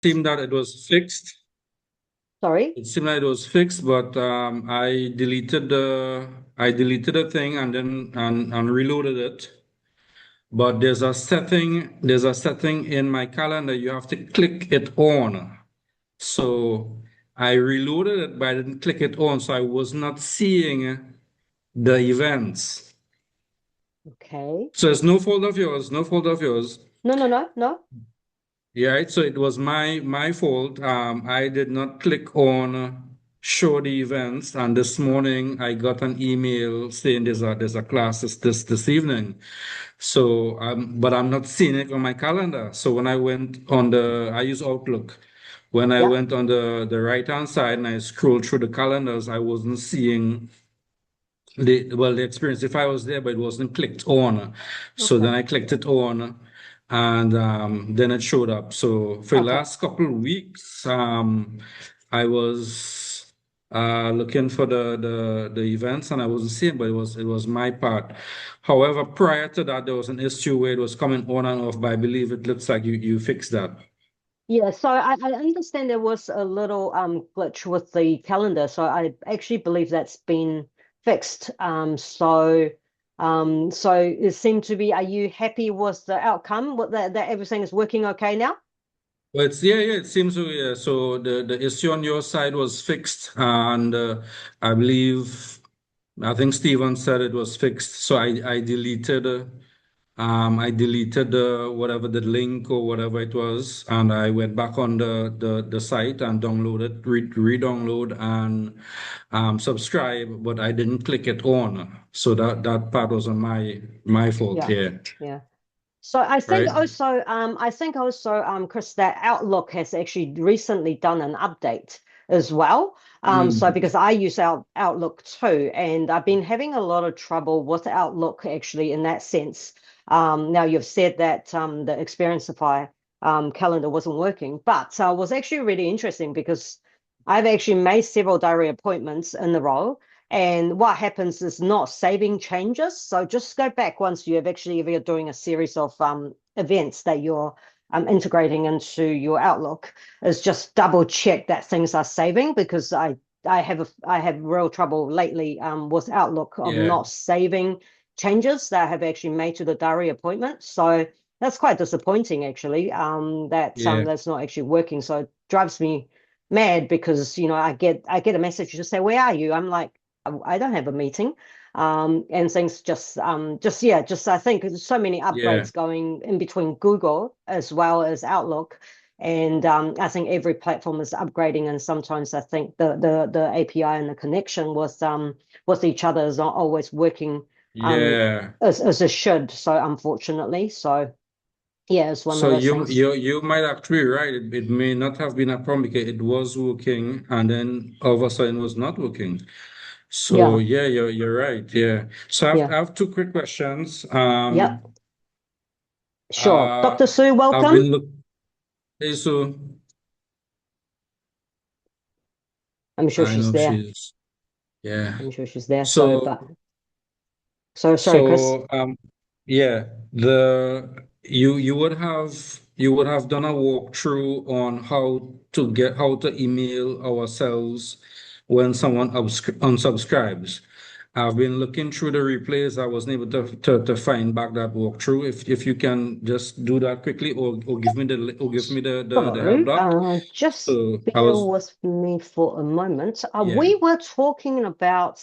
seemed that it was fixed. Sorry? It seemed like it was fixed, but I deleted the thing and then and reloaded it. But there's a setting in my calendar. You have to click it on. So I reloaded it, but I didn't click it on, so I was not seeing the events. Okay. So it's no fault of yours, no fault of yours. No, no, no, no. Yeah, right. So it was my fault. I did not click on show the events, and this morning I got an email saying there's a class this evening. So but I'm not seeing it on my calendar. So when I went on I use Outlook. When I Yeah. went on the right hand side and I scrolled through the calendars, I wasn't seeing the experience if I was there, but it wasn't clicked on. So Okay. then I clicked it on, and then it showed up. So for the Okay. last couple of weeks, I was looking for the events, and I wasn't seeing, but it was my part. However, prior to that, there was an issue where it was coming on and off, but I believe it looks like you fixed that. Yeah, so I understand there was a little glitch with the calendar. So I actually believe that's been fixed. So it seemed to be, are you happy with the outcome? What that everything is working okay now? Well, yeah, it seems so. Yeah. So the issue on your side was fixed, and I believe I think Steven said it was fixed. So I deleted whatever the link or whatever it was, and I went back on the site and downloaded, re-download and subscribe, but I didn't click it on. So that part was on my fault. Yeah. Yeah. Yeah. So Right. I think also, Chris, that Outlook has actually recently done an update as well. So Mm. because I use Outlook too, and I've been having a lot of trouble with Outlook actually in that sense. Now you've said that the Experienceify calendar wasn't working, but was actually really interesting because I've actually made several diary appointments in the row. And what happens is not saving changes. So just go back once you have actually, if you're doing a series of events that you're integrating into your Outlook, is just double check that things are saving because I have real trouble lately with Outlook of Yeah. not saving changes that I have actually made to the diary appointment. So that's quite disappointing actually. Yeah. That's not actually working. So it drives me mad because I get a message to say, where are you? I'm like, I don't have a meeting. And things just I think there's so many Yeah. upgrades going in between Google as well as Outlook. And I think every platform is upgrading, and sometimes I think the API and the connection with each other is not always working um, Yeah. as it should. So unfortunately, so yeah, it's one of So those you things. you you might actually be right. It may not have been a problem because it was working and then all of a sudden it was not working. So Yeah, yeah, you're right. Yeah. So I have, yeah, I have two quick questions. yep, sure. Dr. Sue, I've welcome. been look so I'm sure I she's know there. she's yeah. I'm sure she's there. So, So but so sorry, Chris. So yeah, you would have done a walkthrough on how to email ourselves when someone unsubscribes. I've been looking through the replays. I wasn't able to find back that walkthrough. If you can just do that quickly, or give me the help So, doc. just So I bear was with me for a moment. yeah We were talking about,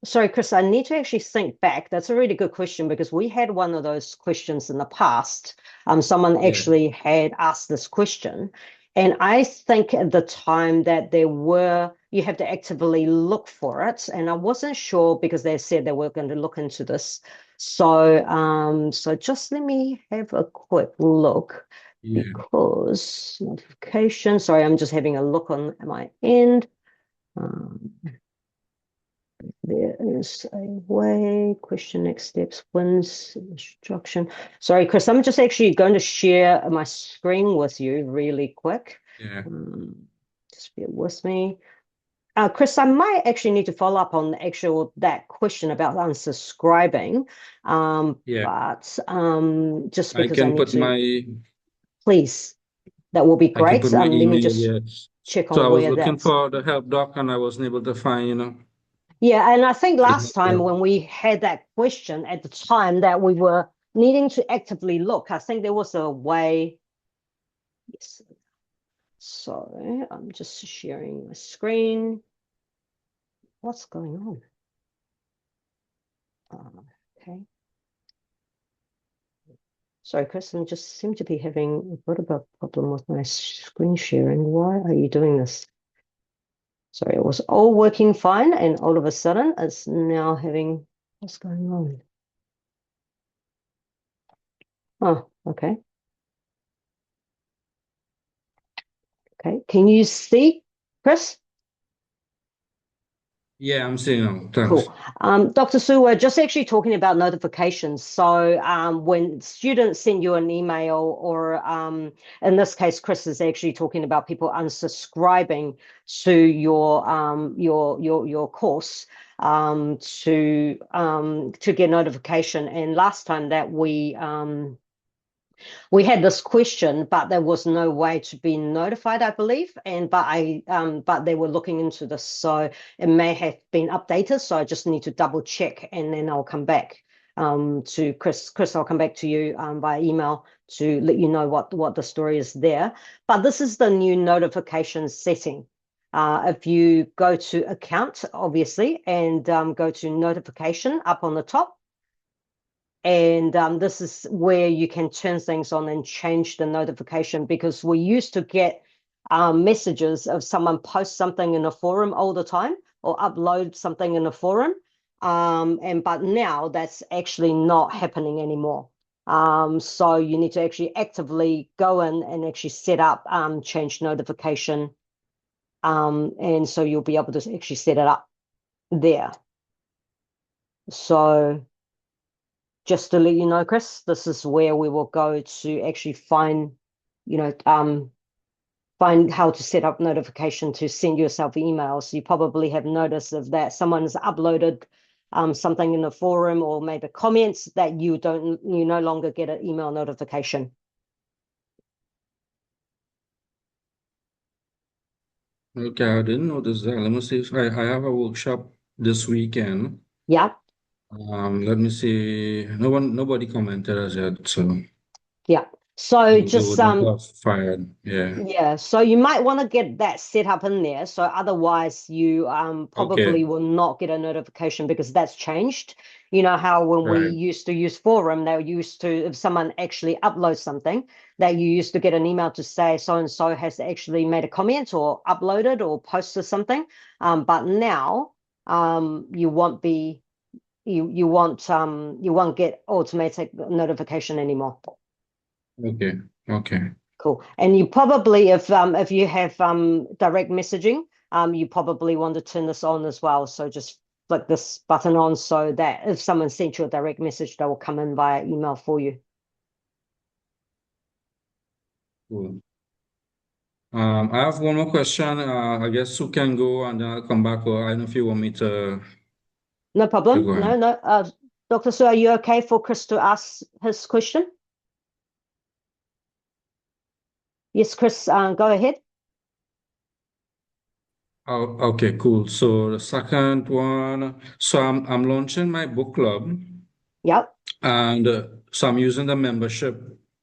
sorry, Chris, I need to actually think back. That's a really good question because we had one of those questions in the past. Someone yeah actually had asked this question. And I think at the time that you have to actively look for it. And I wasn't sure because they said they were going to look into this. So just let me have a quick look yeah because notification. Sorry, I'm just having a look on my end. Um, there is a way. Question next steps, wins, instruction. Sorry, Chris, I'm just actually going to share my screen with you really quick. yeah Um, just bear with me. Chris, I might actually need to follow up on that question about unsubscribing. yeah. But just I because I can need put to, my please. That will be I can great. put my Let me email, just yes. check So I on was where looking that's. for the help doc and I wasn't able to find, Yeah, and I think the last help time doc. when we had that question at the time that we were needing to actively look, I think there was a way. Yes. So I'm just sharing my screen. What's going on? Okay. Sorry, Chris, I just seem to be having a bit of a problem with my screen sharing. Why are you doing this? Sorry, it was all working fine, and all of a sudden it's now having, what's going on? Oh, okay. Okay. Can you see, Chris? Yeah, I'm seeing now. Thanks. Cool. Dr. Su, we're just actually talking about notifications. So when students send you an email, or in this case, Chris is actually talking about people unsubscribing to your course to get notification. And last time that we had this question, but there was no way to be notified, I believe. But they were looking into this, so it may have been updated. So I just need to double check, and then I'll come back to Chris. Chris, I'll come back to you by email to let you know what the story is there. But this is the new notification setting. If you go to account, obviously, and go to notification up on the top, and this is where you can turn things on and change the notification, because we used to get messages of someone post something in a forum all the time, or upload something in a forum. But now that's actually not happening anymore. So you need to actually actively go in and actually set up change notification. And so you'll be able to actually set it up there. So just to let you know, Chris, this is where we will go to actually find, you know, find how to set up notification to send yourself emails. You probably have noticed of that someone's uploaded something in the forum, or maybe comments, that you no longer get an email notification. Okay, I didn't notice that. Let me see if I have a workshop this weekend. Yeah. Let me see. Nobody commented as yet, so Yeah. So they just would not have fired. Yeah. yeah, so you might want to get that set up in there. So otherwise you probably Okay. will not get a notification, because that's changed. You know how when we Right. used to use forum, they used to, if someone actually uploads something, that you used to get an email to say so and so has actually made a comment or uploaded or posted something. But now you won't be you won't get automatic notification anymore. Okay. Okay. Cool. And you probably, if you have direct messaging, you probably want to turn this on as well. So just click this button on, so that if someone sent you a direct message, they will come in via email for you. Cool. I have one more question. I guess Sue can go and then I'll come back, or I don't know if you want me No to problem. go No, ahead. no. Dr. Su, are you okay for Chris to ask his question? Yes, Chris, go ahead. Oh, okay, cool. So the second one, so I'm launching my book club, Yep, and so I'm using the membership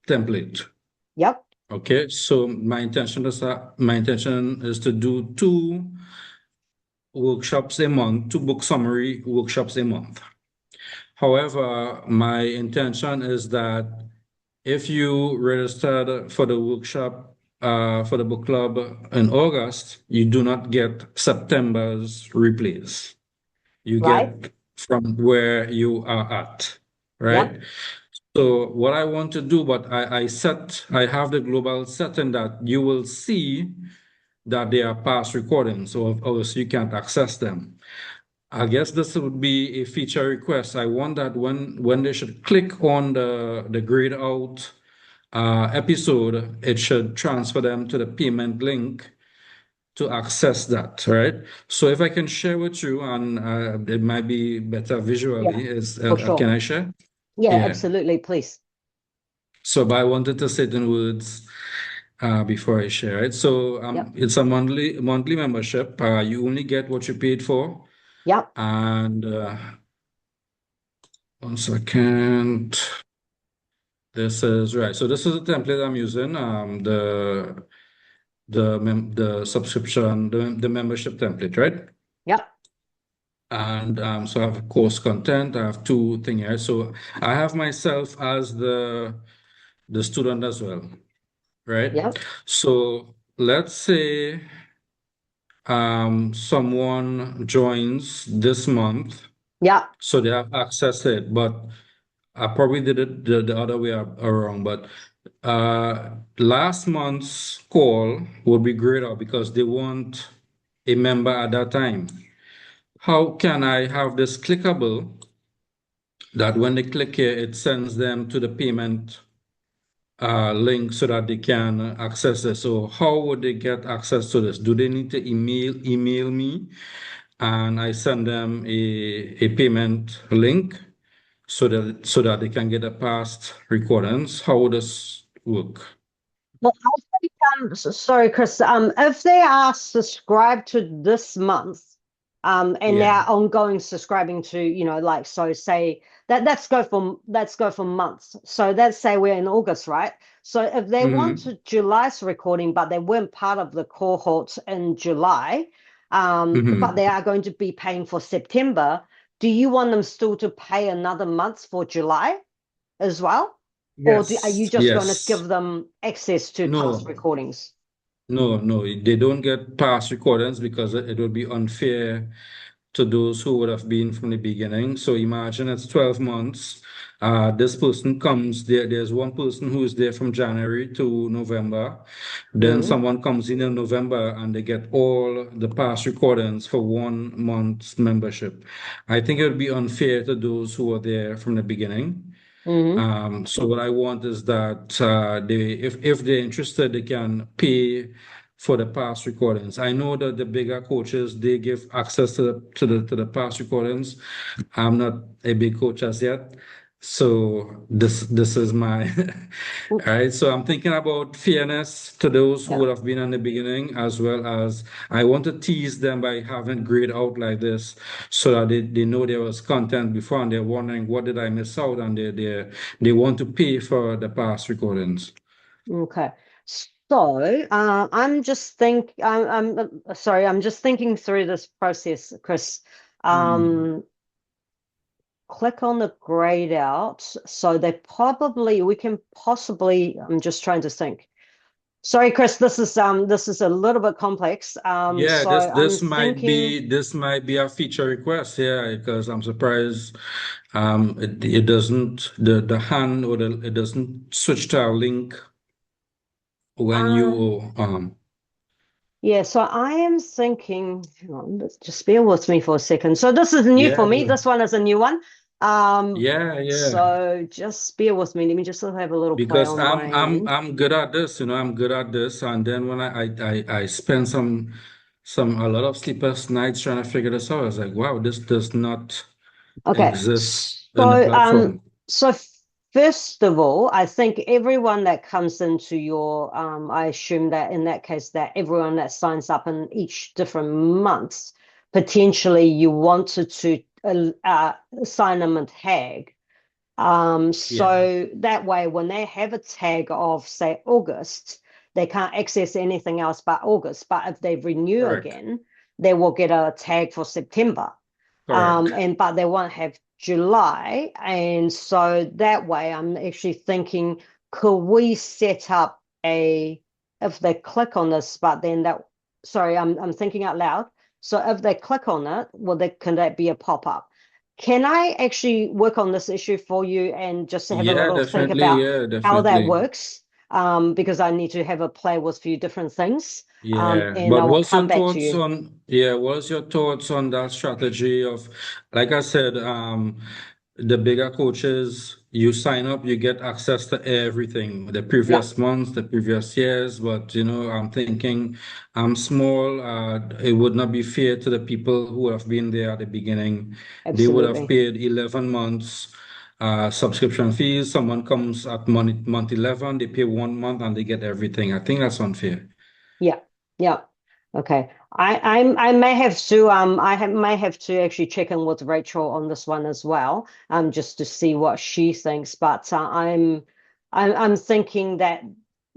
template. yep, Okay, so my intention is to do two workshops a month, two book summary workshops a month. However, my intention is that if you registered for the workshop, for the book club in August, you do not get September's replays. You right, get from where you are at, yep, right? So what I want to do, but I have the global setting that you will see that they are past recordings, so obviously you can't access them. I guess this would be a feature request. I want that when they should click on the grayed out episode, it should transfer them to the payment link to access that, right? So if I can share with you, and it might be better yeah, visually, is for can sure. I share? Yeah, Yeah. absolutely, please. So, but I wanted to say it in words. before I share it. So Yep. it's a monthly membership. You only get what you paid for. Yep. And 1 second. This is right. So this is the template I'm using. The subscription, the membership template, right? Yep. And so I have course content. I have two things here. So I have myself as the student as well, right? Yep. So let's say someone joins this month, Yep. so they have access to it. But I probably did it the other way around. But last month's call would be greater because they want a member at that time. How can I have this clickable that when they click here, it sends them to the payment link so that they can access it? So how would they get access to this? Do they need to email me and I send them a payment link so that they can get a past recordings? How would this work? Well, I think, sorry, Chris, if they are subscribed to this month, and Yeah. they're ongoing subscribing to, like, so say that let's go for months. So let's say we're in August, right? So if they want Mm-hmm. to July's recording, but they weren't part of the cohort in July, but Mm-hmm. they are going to be paying for September, do you want them still to pay another month for July as well? Or are you Yes. just going to Yes. give them access to past No. recordings? No, they don't get past recordings because it would be unfair to those who would have been from the beginning. So imagine it's 12 months. This person comes there. There's one person who is there from January to November. Then Mm, someone comes in November and they get all the past recordings for 1 month's membership. I think it would be unfair to those who were there from the beginning. mm, So what I want is that if they're interested, they can pay for the past recordings. I know that the bigger coaches they give access to the past recordings. I'm not a big coach as yet, so this is my mm, all right. So I'm thinking about fairness to those who yeah. would have been in the beginning, as well as I want to tease them by having grade out like this, so that they know there was content before and they're wondering what did I miss out, and they want to pay for the past recordings. Okay. So, I'm just thinking through this process, Chris. Hmm. Um, Click on the grayed out. So we can possibly, I'm just trying to think. Sorry, Chris, this is a little bit complex. Yeah, So this I'm this might thinking, be this might be a feature request here because I'm surprised it doesn't the hand or it doesn't switch to a link when uh, you yeah, so I am thinking, hang on, just bear with me for a second. So this is new for yeah me. This one is a new one. yeah yeah. So just bear with me. Let me just have a little play Because on my end. I'm good at this, I'm good at this. And then when I spend some a lot of sleepless nights trying to figure this out, I was like, wow, this does not Okay. exist in the So platform. so first of all, I think everyone that comes into I assume that in that case that everyone that signs up in each different months, potentially you wanted to assign them a tag. Yeah, So that way, when they have a tag of, say, August, they can't access anything else but August. But if they renew correct, again, they will get a tag for September. correct. But they won't have July. And so that way, I'm actually thinking, could we set up if they click on this, but then sorry, I'm thinking out loud. So if they click on it, can that be a pop-up? Can I actually work on this issue for you and just have a Yeah, little think definitely. about Yeah, how that definitely. works? Because I need to have a play with a few different things. Yeah, And I but will come back to you. what's your thoughts on that strategy of, like I said, the bigger coaches, you sign up, you get access to everything, the Yeah, previous months, the previous years, but I'm thinking I'm small, it would not be fair to the people who have been there at the beginning. They would have absolutely. paid 11 months. subscription fees. Someone comes at month 11, they pay 1 month and they get everything. I think that's unfair. Yeah, yeah. Okay. I may have to may have to actually check in with Rachel on this one as well, just to see what she thinks. But I'm thinking that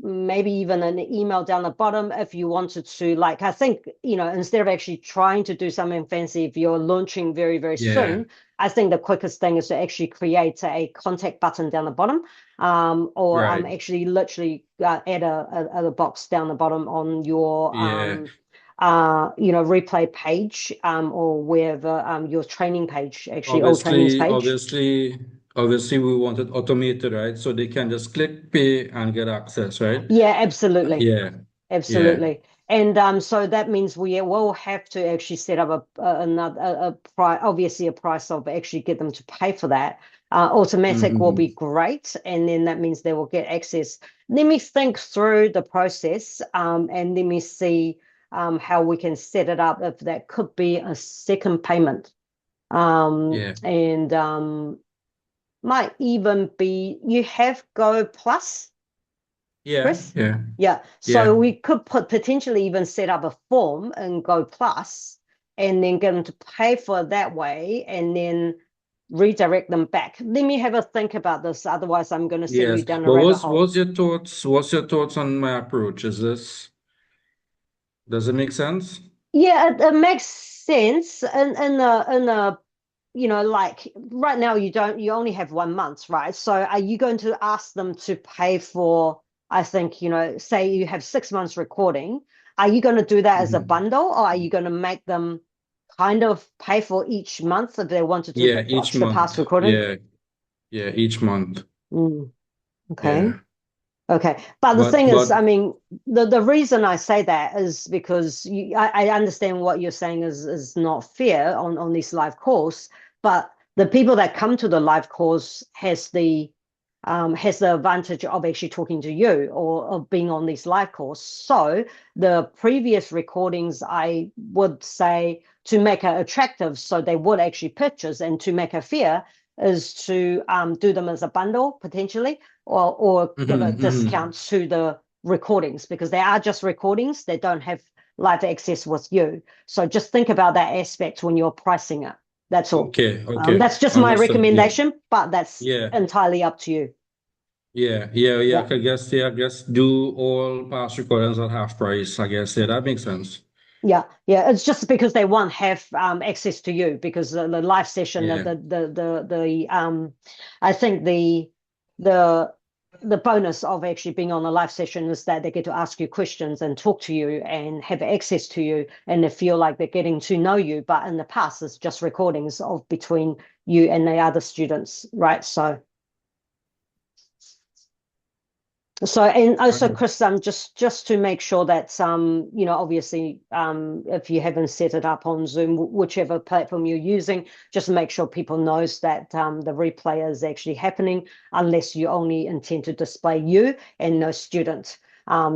maybe even an email down the bottom if you wanted to, like, I think, instead of actually trying to do something fancy, if you're launching very, very Yeah, soon, I think the quickest thing is to actually create a contact button down the bottom, or right. actually literally add a box down the bottom on your Yeah. replay page, or wherever, your training page, actually all trainings Obviously, page. obviously, we want it automated, right? So they can just click pay and get access, right? Yeah, absolutely. Yeah, yeah. Absolutely. And so that means we will have to actually set up another a price, obviously a price of actually get them to pay for that. Automatic will be Hmm. great, and then that means they will get access. Let me think through the process, and let me see how we can set it up if that could be a second payment. Yeah, And might even be you have Go Plus. yeah, Chris? yeah, Yeah. So yeah. we could potentially even set up a form and Go Plus and then get them to pay for it that way and then redirect them back. Let me have a think about this. Otherwise, I'm going to send you Yes. down a But rabbit hole. what's your thoughts? What's your thoughts on my approach? Does it make sense? Yeah, it makes sense in a like right now you only have 1 month, right? So are you going to ask them to pay for, I think, say you have 6 months recording, are you going to do that as a Mhm. bundle, or are you going to make them kind of pay for each month if they wanted to Yeah, each watch the past month. recording? Yeah, yeah, each month. Mm, okay. Yeah. Okay. But the But thing is, but I mean, the reason I say that is because I understand what you're saying is not fair on these live calls, but the people that come to the live calls has the advantage of actually talking to you or of being on these live calls. So the previous recordings, I would say to make it attractive so they would actually purchase, and to make it fair is to do them as a bundle potentially, or give a mhm, discount mhm. to the recordings, because they are just recordings. They don't have live access with you. So just think about that aspect when you're pricing it. That's all. Okay, okay. That's just my Understood. Yeah. recommendation, but that's Yeah. entirely up to you. Yeah. Yeah. I guess do all past recordings at half price. I guess yeah, that makes sense. Yeah, yeah. It's just because they won't have access to you, because the live session, Yeah. I think the the bonus of actually being on a live session is that they get to ask you questions and talk to you and have access to you, and they feel like they're getting to know you. But in the past, it's just recordings of between you and the other students, right? So, and All also, right. Chris, just to make sure that obviously, if you haven't set it up on Zoom, whichever platform you're using, just make sure people knows that the replay is actually happening, unless you only intend to display you and no student.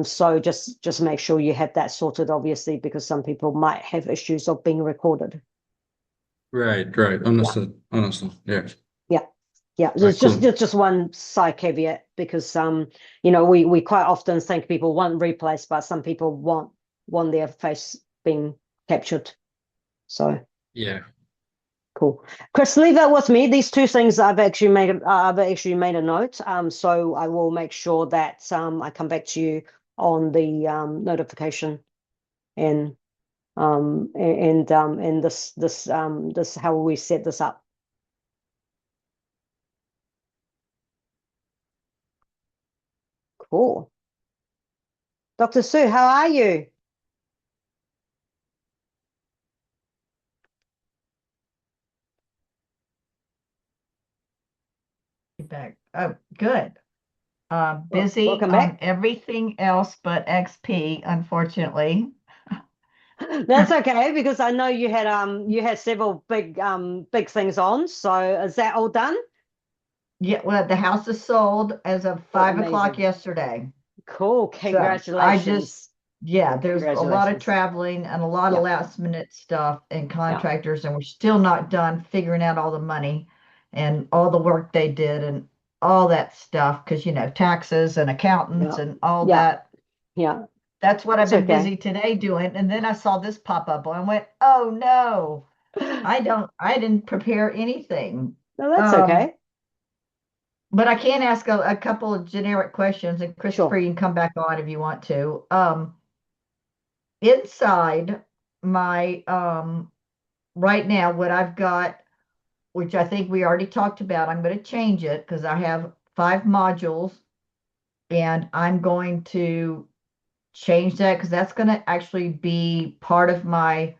So just make sure you have that sorted, obviously, because some people might have issues of being recorded. Right. Yeah. Understood. Yeah. Yeah. Yeah, All right, cool. there's just one side caveat, because we quite often think people want replays, but some people want their face being captured. So Yeah. cool. Chris, leave that with me. These two things I've actually made a note. So I will make sure that I come back to you on the notification, and and this how we set this up. Cool. Dr. Sue, how are you? Back. Oh, good. Busy Welcome on back. everything else but XP, unfortunately. That's okay, because I know you had several big things on. So is that all done? Yeah, well, the house is sold as of Oh, 5 o'clock amazing. yesterday. Cool. So I just, Congratulations. yeah, there's a lot of Congratulations. traveling and a lot of Yeah. last minute stuff and Yeah. contractors, and we're still not done figuring out all the money. and all the work they did and all that stuff, because taxes and accountants Yeah. and all Yeah. that. Yeah. That's what I've It's been okay. busy today doing. And then I saw this pop up and I went, oh no, I didn't prepare anything. No, that's Um, okay. but I can ask a couple of generic questions, and Christopher, Sure. you can come back on if you want to. Inside my right now, what I've got, which I think we already talked about, I'm going to change it because I have 5 modules, and I'm going to change that because that's going to actually be part of my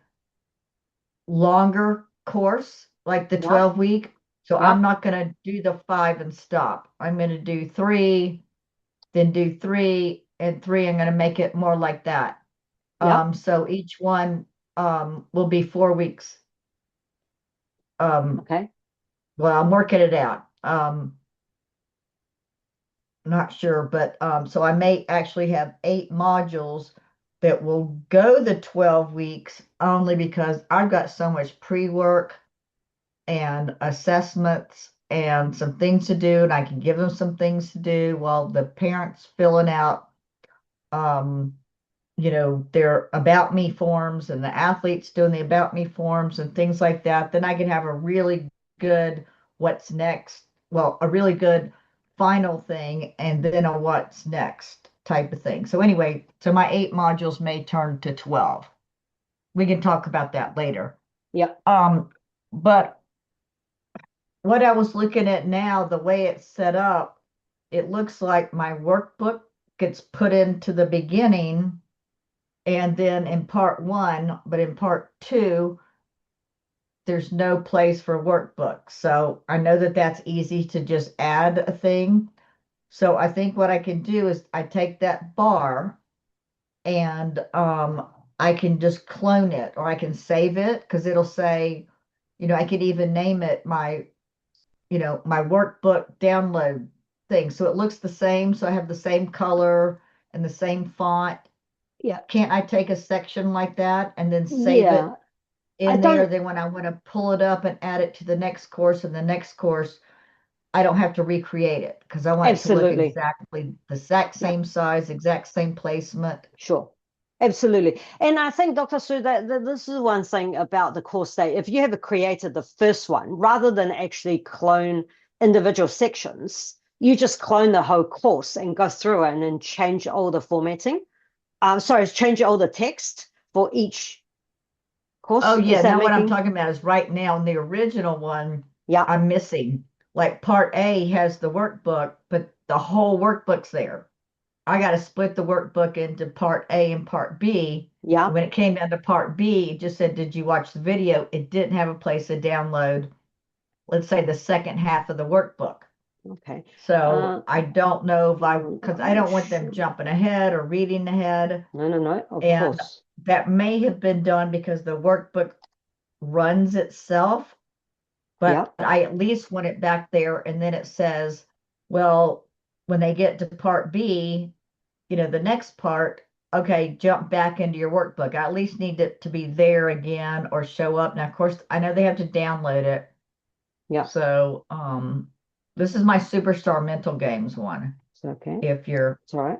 longer course, like the Yep. 12-week. So I'm Yep. not going to do the 5 and stop. I'm going to do 3, then do 3 and 3. I'm going to make it more like that. Yep. So each one will be 4 weeks. Okay. Well, I'm working it out. Not sure, but so I may actually have 8 modules that will go the 12 weeks only because I've got so much pre-work and assessments and some things to do, and I can give them some things to do while the parents filling out um their about me forms and the athletes doing the about me forms and things like that. Then I can have a really good what's next, well, a really good final thing, and then a what's next type of thing. So anyway, so my 8 modules may turn to 12. We can talk about that later. Yep. But what I was looking at now, the way it's set up, it looks like my workbook gets put into the beginning and then in part 1, but in part 2, there's no place for workbooks. So I know that that's easy to just add a thing. So I think what I can do is I take that bar and I can just clone it, or I can save it because it'll say, I could even name it my workbook download thing. So it looks the same. So I have the same color and the same font. Yeah. Can't I take a section like that and then save it Yeah. I in there? don't Then when I want to pull it up and add it to the next course and the next course, I don't have to recreate it because I want it to look absolutely. exactly the exact Yeah. same size, exact same placement. Sure. Absolutely. And I think, Dr. Sue, that this is one thing about the course day. If you have created the first one, rather than actually clone individual sections, you just clone the whole course and go through it and then change all the formatting. Sorry, change all the text for each Oh course. Is yeah, that now what I'm making? talking about is right now in the original one, Yeah. I'm missing. Like part A has the workbook, but the whole workbook's there. I got to split the workbook into part A and part B. And Yeah. when it came down to part B, it just said, did you watch the video? It didn't have a place to download, let's say, the second half of the workbook. Okay. So I don't know if because I I'm don't want them sure. jumping ahead or reading ahead. No, of And course. that may have been done because the workbook runs itself, but Yeah. I at least want it back there. And then it says, well, when they get to part B, the next part, okay, jump back into your workbook. I at least need it to be there again or show up. Now, of course, I know they have to download it. Yeah. So, this is my Superstar Mental Games one. It's okay. If you're It's all right.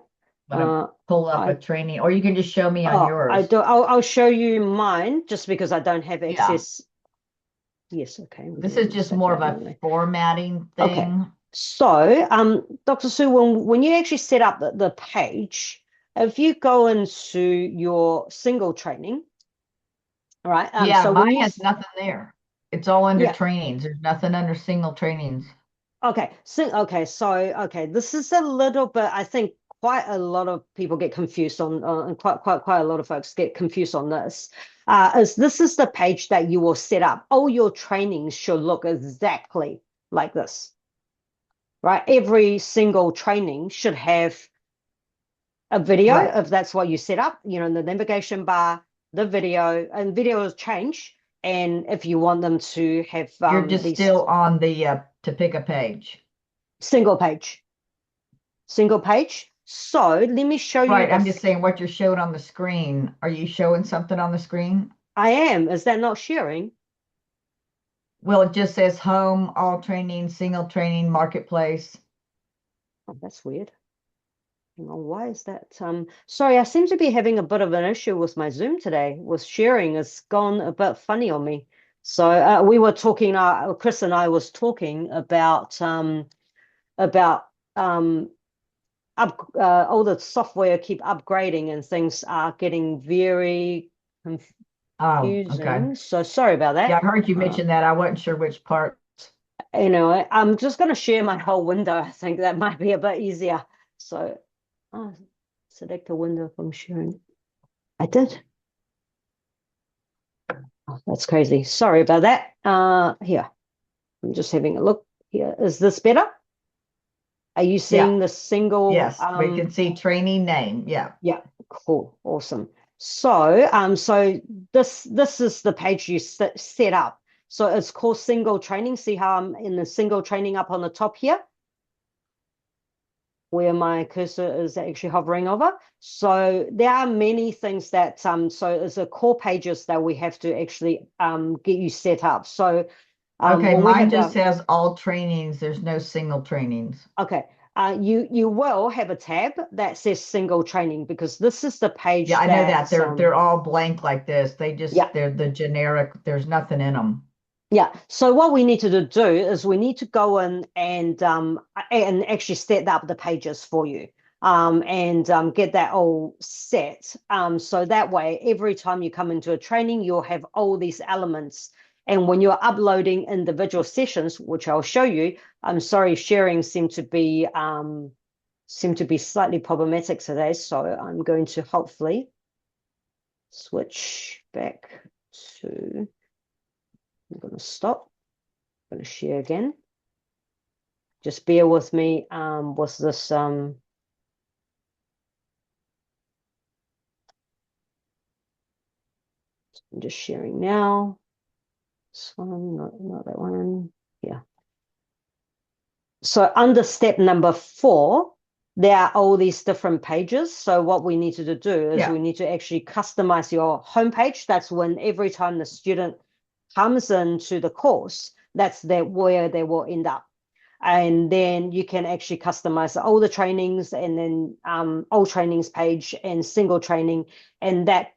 gonna pull up a I training, or you can just show me on Oh, I yours. do. I'll show you mine just because I don't have Yeah. access. Yes, okay. I'm This going is to use just that more guy of a anyway. formatting Okay. thing. So, Dr. Sue, when you actually set up the page, if you go into your single training, all right? Yeah, So when mine you, has nothing there. It's all under yeah, trainings. There's nothing under single trainings. okay. So, okay. This is a little bit, I think quite a lot of people get confused on, and quite a lot of folks get confused on this. Is this is the page that you will set up. All your trainings should look exactly like this, right? Every single training should have a video Right. if that's what you set up, in the navigation bar, the video, and videos change. And if you want them to have You're just these still on the to pick a page. single page, single page. So let me show you Right. I'm this. just saying what you're showing on the screen. Are you showing something on the screen? I am. Is that not sharing? Well, it just says home, all training, single training, marketplace. Oh, that's weird. Hang on, why is that? Sorry, I seem to be having a bit of an issue with my Zoom today. With sharing, it's gone a bit funny on me. So we were talking. Chris and I was talking about all the software keep upgrading and things are getting very Oh, okay. confusing. So sorry about Yeah, that. I heard you mention that. I wasn't sure which part. I'm just going to share my whole window. I think that might be a bit easier. So, oh, select a window from sharing. I did. Oh, that's crazy. Sorry about that. Here, I'm just having a look. Here, is this better? Are you Yeah, seeing the single? yes, we can see training name. Yeah. Yeah, cool, awesome. So this is the page you set up. So it's called single training. See how I'm in the single training up on the top here, where my cursor is actually hovering over. So there are many things that so it's a core pages that we have to actually get you set up. So Okay, when we mine have just says all trainings. There's no single trainings. okay, you will have a tab that says single training because this is the Yeah, page I know that. that They're all blank like this. yeah. They're the generic, there's nothing in them. Yeah. So what we need to do is we need to go in and actually set up the pages for you. And get that all set. So that way, every time you come into a training, you'll have all these elements. And when you're uploading individual sessions, which I'll show you, I'm sorry, sharing seem to be slightly problematic today. So I'm going to hopefully switch back to. I'm going to stop. I'm going to share again. Just bear with me with this. I'm just sharing now. This one, not that one. Yeah. So under step number 4, there are all these different pages. So what we need to do is Yeah. we need to actually customize your homepage. That's when every time the student comes into the course, that's where they will end up. And then you can actually customize all the trainings and then all trainings page and single training, and that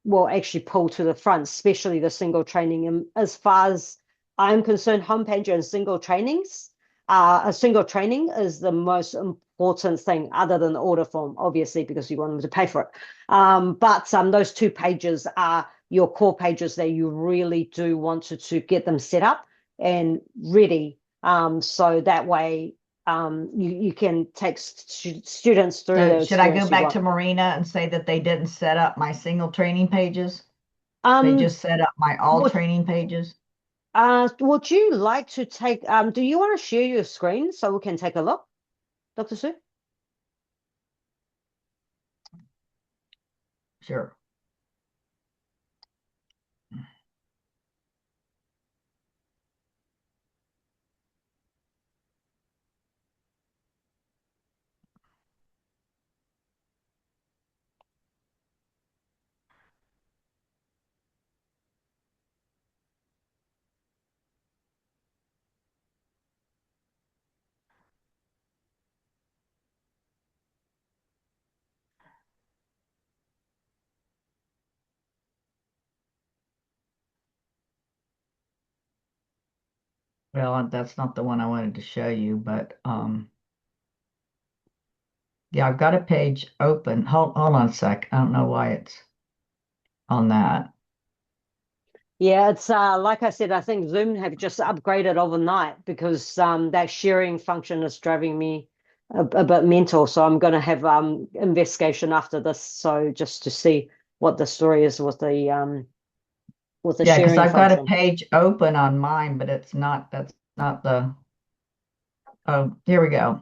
will actually pull to the front, especially the single training. And as far as I'm concerned, homepage and single trainings, a single training is the most important thing other than the order form, obviously, because you want them to pay for it. But those 2 pages are your core pages that you really do want to get them set up and ready. So that way you can take students through So the should I go experience you back want. to Marina and say that they didn't set up my single training pages? They Um, just set up my all would training pages? would you like to take do you want to share your screen so we can take a look, Dr. Sue? Sure. Well, that's not the one I wanted to show you, but yeah, I've got a page open. Hold on a sec. I don't know why it's on that. Yeah, it's like I said, I think Zoom have just upgraded overnight because that sharing function is driving me a bit mental. So I'm going to have investigation after this, so just to see what the story is with the Yeah, because sharing I've got a function. page open on mine, but it's not, that's not the, oh, here we go.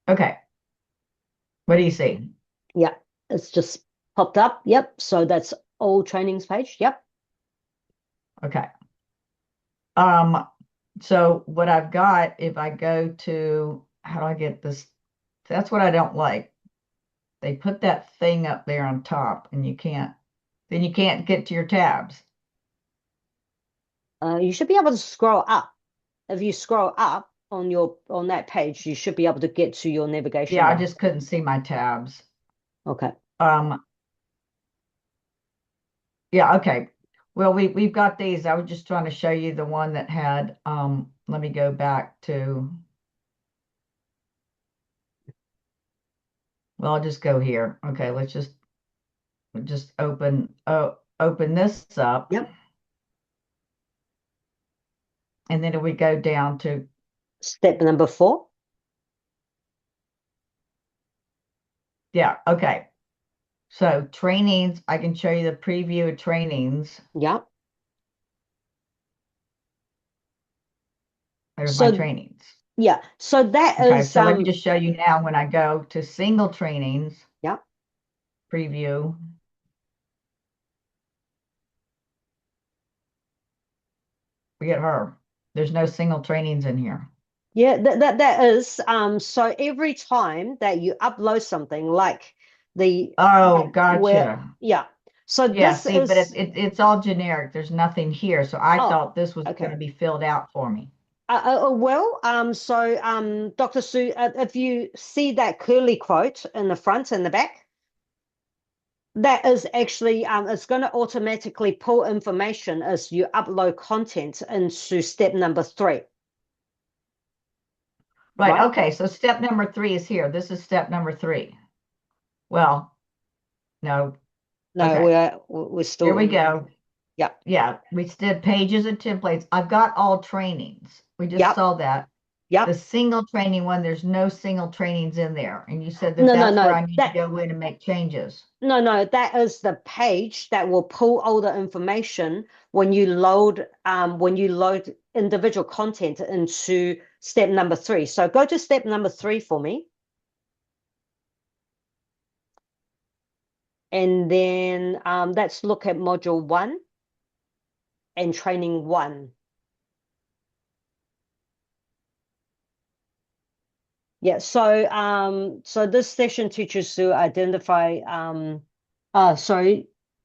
Okay, what do you see? Yeah, it's just popped up. Yep. So that's all trainings page. Yep. Okay. Um, so what I've got, if I go to, how do I get this? That's what I don't like. They put that thing up there on top and then you can't get to your tabs. You should be able to scroll up. If you scroll up on that page, you should be able to get to your navigation Yeah, I bar. just couldn't see my tabs. Okay. Um, yeah, okay. Well, we've got these. I was just trying to show you the one that had, let me go back to, well, I'll just go here. Okay, let's just open this up. Yep. And then we go down to, Step number 4. yeah, okay. So trainings, I can show you the preview of trainings. Yep. There's my So trainings. yeah, so that Okay, is so let me just show you now when I go to single trainings, yeah. preview. Forget her. There's no single trainings in here. Yeah, that is so every time that you upload something like the Oh, where gotcha. yeah. So Yeah, this see, but is it's all generic. There's nothing here. So I oh, thought this was going okay. to be filled out for me. Well, so Dr. Sue, if you see that curly quote in the front and the back, that is actually it's going to automatically pull information as you upload content into step number 3, Right. right? Okay. So step number 3 is here. This is step number 3. Well, no. No, Okay. we're Here we still go. yep, Yeah, we did pages and templates. I've got all trainings. We just yep, saw that. The yep. single training one, there's no single trainings in there. And you said that No, no, that's where no. I need to That go in and make changes. no, that is the page that will pull all the information when you load individual content into step number 3. So go to step number 3 for me. And then let's look at module 1 and training 1. Yeah, so this session teaches to identify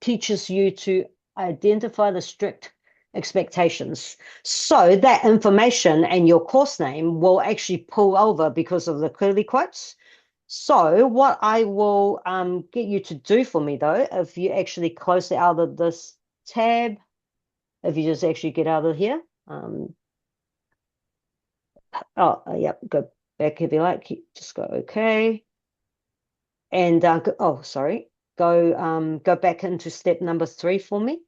teaches you to identify the strict expectations. So that information and your course name will actually pull over because of the curly quotes. So what I will get you to do for me though, if you actually close it out of this tab, if you just actually get out of here, yep, go back if you like, just go okay. And sorry, go back into step number 3 for me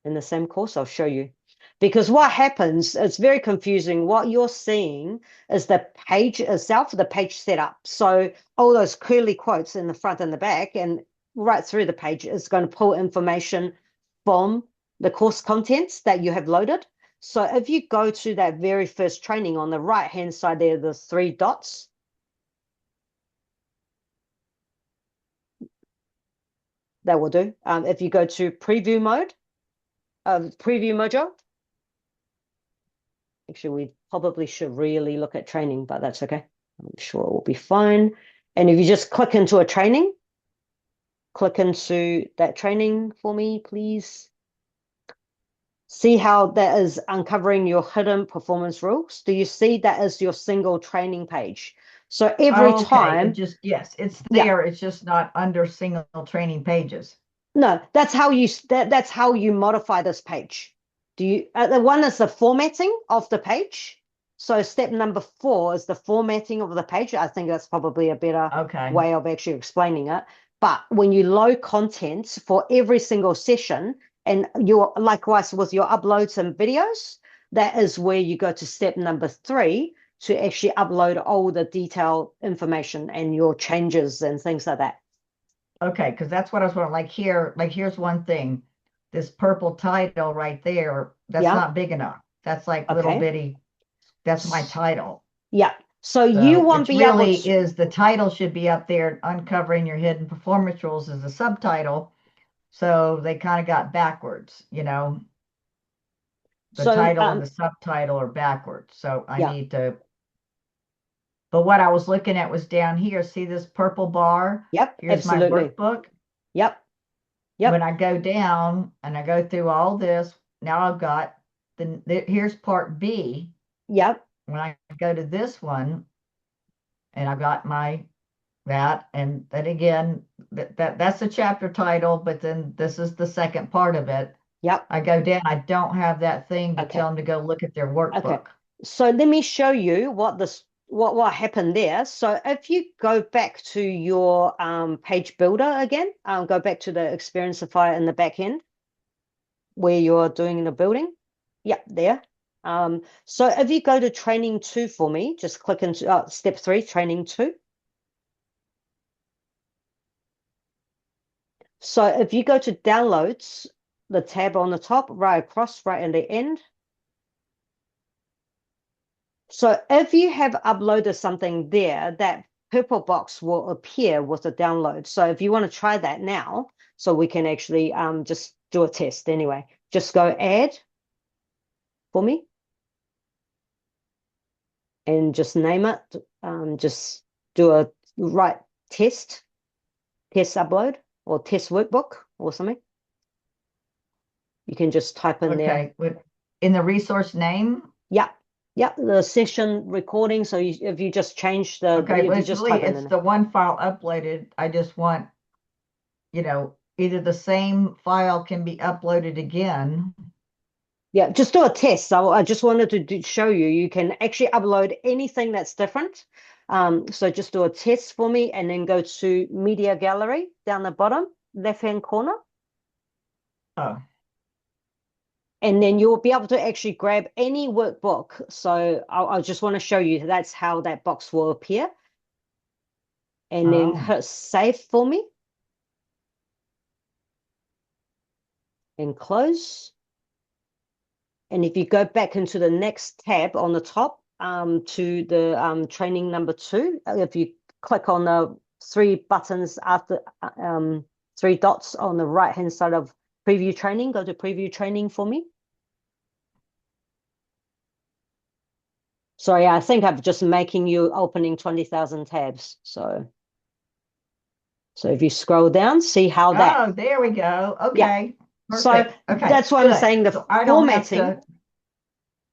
in the same course. I'll show you. Because what happens, it's very confusing. What you're seeing is the page itself, the page setup. So all those curly quotes in the front and the back and right through the page is going to pull information from the course contents that you have loaded. So if you go to that very first training on the right-hand side there, the 3 dots, that will do. If you go to preview mode, preview module, actually, we probably should really look at training, but that's okay. I'm sure it will be fine. And if you just click into a training, click into that training for me, please. See how that is uncovering your hidden performance rules? Do you see that is your single training page? So every Okay, time, yes, it's yeah, there. It's just not under single training pages. no, that's how you modify this page. Do you the one is the formatting of the page. So step number 4 is the formatting of the page. I think that's probably a better Okay. way of actually explaining it. But when you load content for every single session, and your likewise with your uploads and videos, that is where you go to step number 3 to actually upload all the detailed information and your changes and things like that. Okay, because that's what I was wondering. Like here's one thing. This purple title right there, that's Yeah. not big enough. That's like little Okay. bitty. That's my title. Yeah. So you So, won't which be able really to, is the title should be up there, uncovering your hidden performance rules as a subtitle. So they kind of got backwards, the so title and the subtitle are backwards. So I yeah. need to, But what I was looking at was down here. See this purple bar? Yep, Here's my absolutely. workbook. Yep, When yep, I go down and I go through all this, now I've got here's part B. yep. When I go to this one, and I've got that, and then again, that's the chapter title, but then this is the second part of it. Yep. I go down, I don't have that thing to Okay. tell them to go look at their Okay. workbook. So let me show you what happened there. So if you go back to your page builder again, go back to the Experienceify in the back end where you're doing the building. Yep, there. So if you go to training 2 for me, just click into step 3, training 2. So if you go to downloads, the tab on the top, right across, right in the end. So if you have uploaded something there, that purple box will appear with the download. So if you want to try that now, so we can actually just do a test anyway, just go add for me and just name it. Just do a test upload or test workbook or something. You can just type in there. Okay, in the resource name. Yeah. Yeah, the session recording. So if you just change Okay, if but you it's just really type in it's there. the one file uploaded. I just want, either the same file can be uploaded again. Yeah, just do a test. So I just wanted to show you, you can actually upload anything that's different. So just do a test for me and then go to Media Gallery down the bottom, left-hand corner. Oh, And then you'll be able to actually grab any workbook. So I just want to show you that's how that box will appear. And then oh, hit save for me. And close. And if you go back into the next tab on the top to the training number 2, if you click on the 3 buttons after 3 dots on the right hand side of preview training, go to preview training for me. Sorry, I think I'm just making you opening 20,000 tabs. So if you scroll down, see how that, there we go. yeah. Okay, So perfect. Okay, that's what I'm good. saying, the So I don't have formatting. to.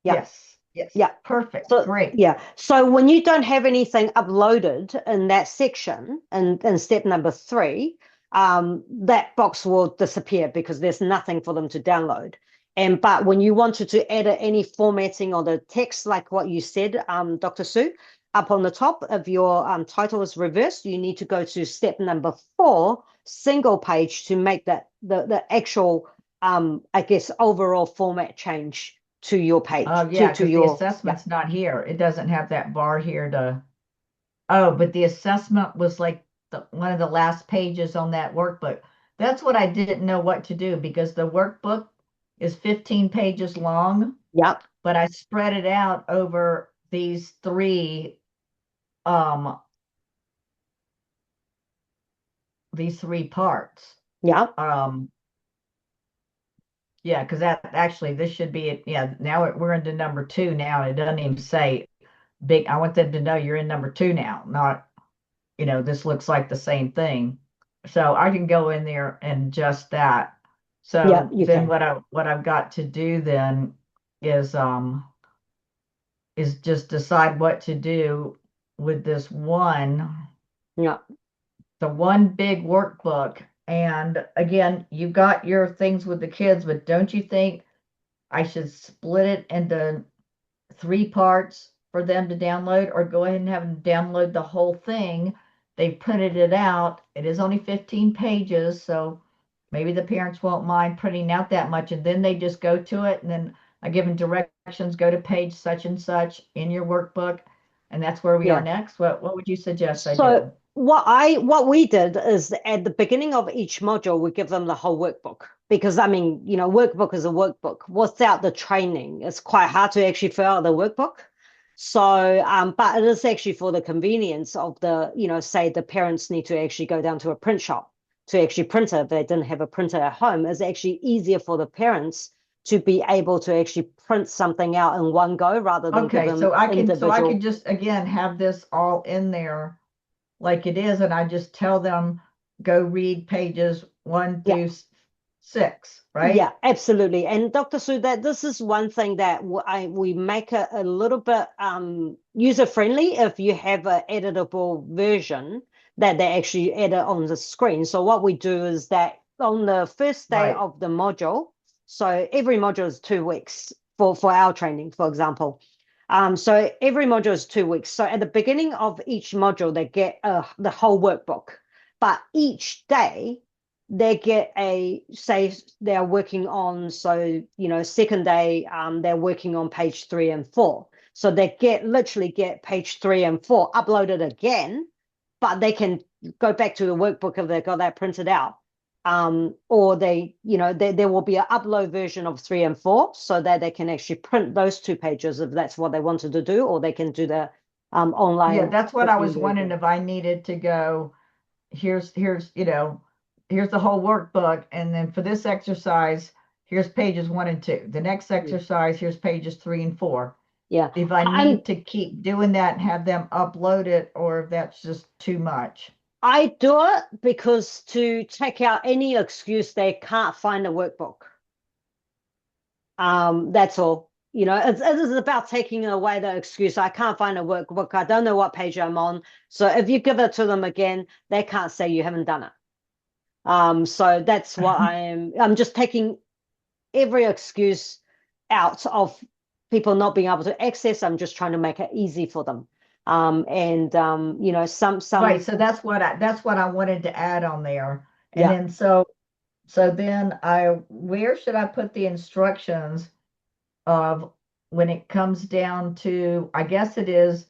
Yeah. Yes, yes, Yeah. perfect, So great. yeah. So when you don't have anything uploaded in that section and in step number 3, that box will disappear because there's nothing for them to download. But when you wanted to add any formatting on the text, like what you said, Dr. Sue, up on the top of your title is reversed, you need to go to step number 4, single page, to make that the actual I guess overall format change to your page, Yeah, to because the your, yeah. assessment's not here. It doesn't have that bar here to. Oh, but the assessment was like one of the last pages on that workbook. That's what I didn't know what to do because the workbook is 15 pages long, Yep. but I spread it out over um these 3 parts. Yep. Yeah, because that actually this should be it. Yeah, now we're into number 2 now, and it doesn't even say big. I want them to know you're in number 2 now, not, this looks like the same thing. So I can go in there and adjust that. Yep. So You then can. what I've got to do then is just decide what to do with this Yep. the one big workbook. And again, you've got your things with the kids, but don't you think I should split it into 3 parts for them to download, or go ahead and have them download the whole thing? They've printed it out. It is only 15 pages, so maybe the parents won't mind printing out that much, and then they just go to it, and then I give them directions, go to page such and such in your workbook, and that's where we are Yeah. next. What would you suggest I So do? what we did is at the beginning of each module, we give them the whole workbook because I mean, workbook is a workbook. Without the training, it's quite hard to actually fill out the workbook. So, but it is actually for the convenience of say the parents need to actually go down to a print shop to actually print it if they didn't have a printer at home. It's actually easier for the parents to be able to actually print something out in one go rather than give Okay, them so I could individual. just again have this all in there like it is, and I just tell them go read pages 1 Yeah. through 6, Yeah, right? absolutely. And Dr. Sue, that this is one thing that we make a little bit user friendly if you have an editable version that they actually edit on the screen. So what we do is that on the first day Right. of the module, so every module is 2 weeks for our training, for example. So every module is 2 weeks. So at the beginning of each module, they get the whole workbook, but each day they get say they're working on, so second day they're working on page 3 and 4, so they literally get page 3 and 4 uploaded again, but they can go back to the workbook if they've got that printed out, or there will be an upload version of 3 and 4 so that they can actually print those 2 pages if that's what they wanted to do, or they can do the Yeah, online that's what I was printing wondering version. if I needed to go, here's here's the whole workbook, and then for this exercise, here's pages 1 and 2. The next Mm. exercise, here's pages 3 and 4. Yeah, If I I'm need to keep doing that and have them upload it, or if that's just too much. I do it because to take out any excuse they can't find a workbook. That's all. It is about taking away the excuse. I can't find a workbook. I don't know what page I'm on. So if you give it to them again, they can't say you haven't done it. So that's what I'm just taking every excuse out of people not being able to access. I'm just trying to make it easy for them. And Right, some so that's what I wanted to add on there. And yeah. then so then where should I put the instructions of when it comes down to, I guess it is,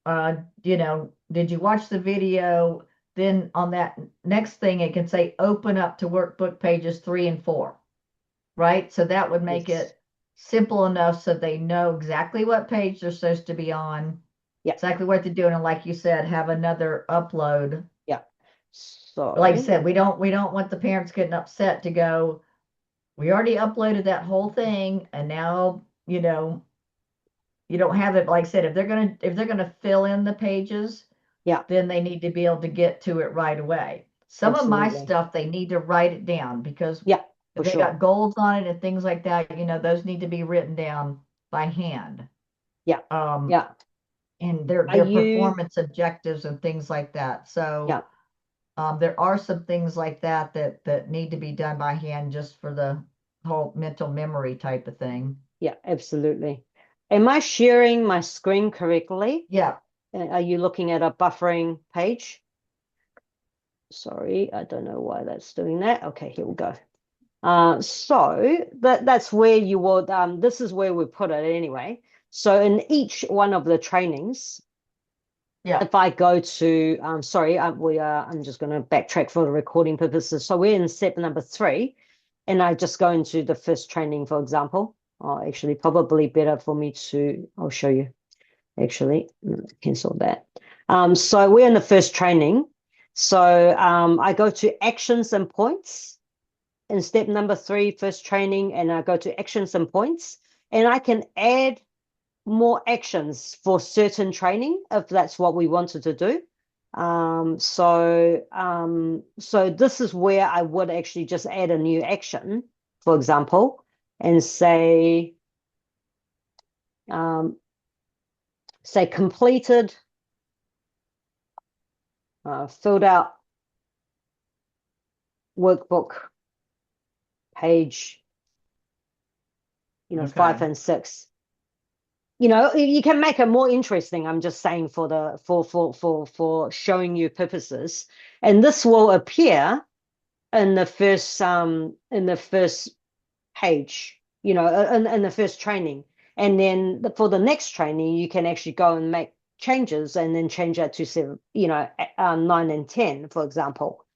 did you watch the video? Then on that next thing, it can say open up to workbook pages 3 and 4, right? So that would make Yes. it simple enough so they know exactly what page they're supposed to be on, Yeah. exactly what they're doing, and like you said, have another upload. Yeah. Like I So said, we don't want the parents getting upset to go, we already uploaded that whole thing, and now, you don't have it. Like I said, if they're gonna fill in the pages, yeah, then they need to be able to get to it right away. Some of my absolutely. stuff, they need to write it down, because Yeah, if for they sure. got goals on it and things like that, those need to be written down by hand. Yeah. Um, Yeah. and their Are their you, performance objectives and things like that. So yeah, there are some things like that need to be done by hand, just for the whole mental memory type of thing. yeah, absolutely. Am I sharing my screen correctly? Yeah. Are you looking at a buffering page? Sorry, I don't know why that's doing that. Okay, here we go. So that's where you would, this is where we put it anyway. So in each one of the trainings, Yeah. if I go to, sorry, I'm just going to backtrack for the recording purposes. So we're in step number 3, and I just go into the first training, for example. Oh, actually, probably better for me I'll show you. Actually, cancel that. So we're in the first training. So I go to actions and points in step number 3, first training, and I go to actions and points, and I can add more actions for certain training if that's what we wanted to do. So this is where I would actually just add a new action, for example, and um, say completed, filled out workbook page, 5 Okay. and 6. You can make it more interesting. I'm just saying for the for showing you purposes, and this will appear in the first page, in the first training, and then for the next training, you can actually go and make changes, and then change that to 7, 9 and 10, for example.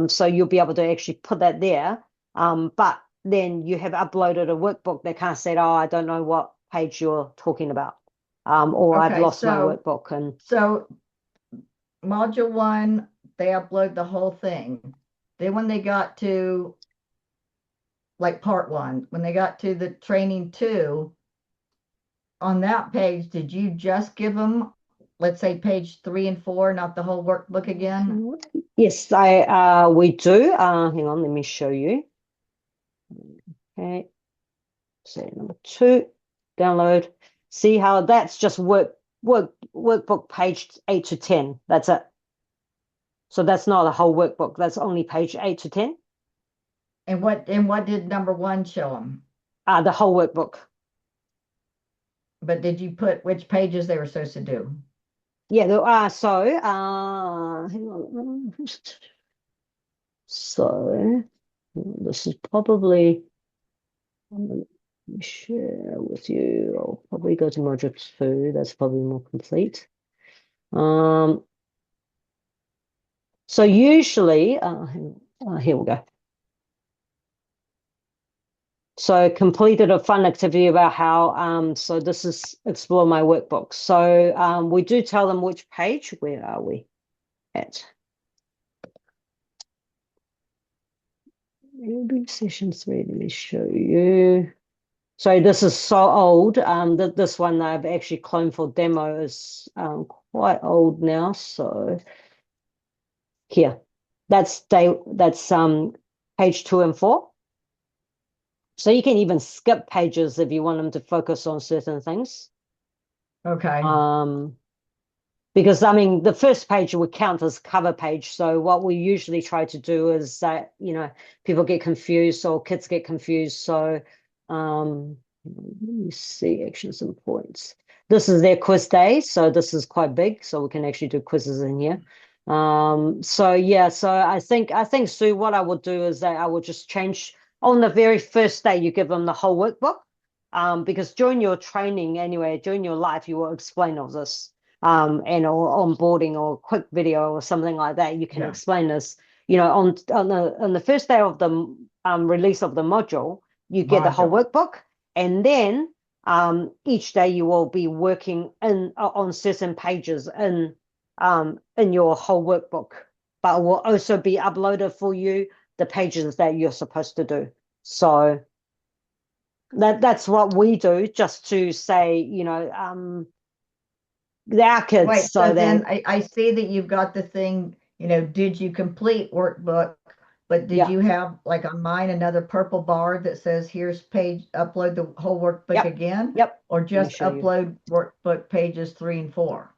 So you'll be able to actually put that there. But then you have uploaded a workbook. They can't say, "Oh, I don't know what page you're talking about," or "I've Okay. lost my So workbook." And so module 1, they upload the whole thing. Then when they got to like part one, when they got to the training 2, on that page, did you just give them, let's say, page 3 and 4, not the whole workbook again? Yes, we do. Hang on, let me show you. Okay, so number 2, download. See how that's just workbook page 8 to 10. That's it. So that's not a whole workbook. That's only page 8 to 10. And what did number 1 show them? The whole workbook. But did you put which pages they were supposed to do? Yeah, there are. So, hang on. So, this is probably, let me share with you. I'll probably go to module 2. That's probably more complete. So usually, hang on. Here we go. So completed a fun activity about how, so this is explore my workbook. So we do tell them which page. Where are we at? Maybe session 3, let me show you. So this is so old. That this one I've actually cloned for demo is quite old now. So here, that's page 2 and 4. So you can even skip pages if you want them to focus on certain things. Okay. Because I mean, the first page would count as cover page. So what we usually try to do is that, people get confused or kids get confused. So let me see actions and points. This is their quiz day. So this is quite big. So we can actually do quizzes in here. So yeah, so I think Sue, what I would do is that I would just change on the very first day, you give them the whole workbook. Because during your training anyway, during your life, you will explain all this. Or onboarding or quick video or something like that, you can explain this. On the first day of the release of the module, you get the whole workbook, and then each day you will be working on certain pages in your whole workbook, but it will also be uploaded for you the pages that you're supposed to do. So that's what we do, just to say, our kids. Right. So So then that I see that you've got the thing, did you complete workbook? But did you have, like on mine, another purple bar that says here's page, upload the whole workbook again? Yep. Or just upload workbook pages 3 and 4?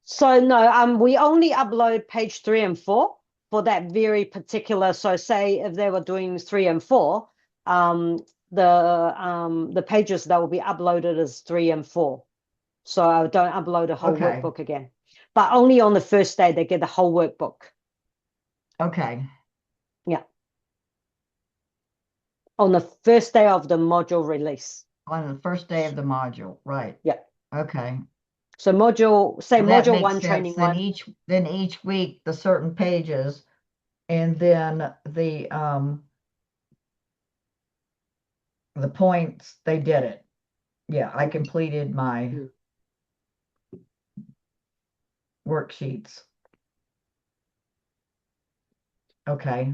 So no, we only upload page 3 and 4 for that very particular. So say if they were doing 3 and 4, the pages that will be uploaded is 3 and 4. So I don't upload a whole workbook again. But only on the first day they get the whole workbook. Okay. Yeah. On the first day of the module release. On the first day of the module, right. Yeah. Okay. So module 1, training 1. Then each week the certain pages, and then the points, they did it. Yeah, I completed my worksheets. Okay.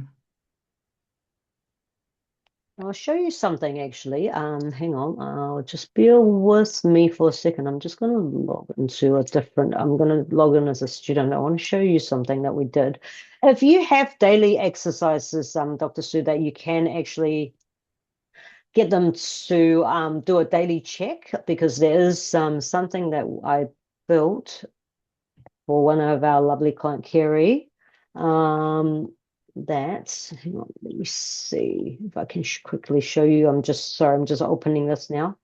I'll show you something actually. Hang on. Just bear with me for a second. I'm just going to log into I'm going to log in as a student. I want to show you something that we did. If you have daily exercises, Dr. Sue, that you can actually get them to do a daily check, because there is something that I built for one of our lovely client, Kerry. Hang on, let me see if I can quickly show you. I'm just opening this now.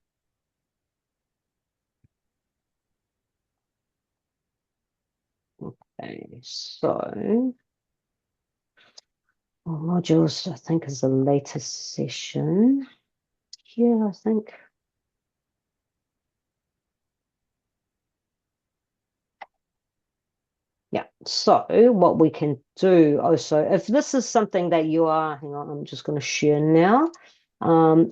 Okay, so modules, I think, is the latest session. Yeah, I think. Yeah, so what we can do also, if this is something that you are, hang on, I'm just going to share now.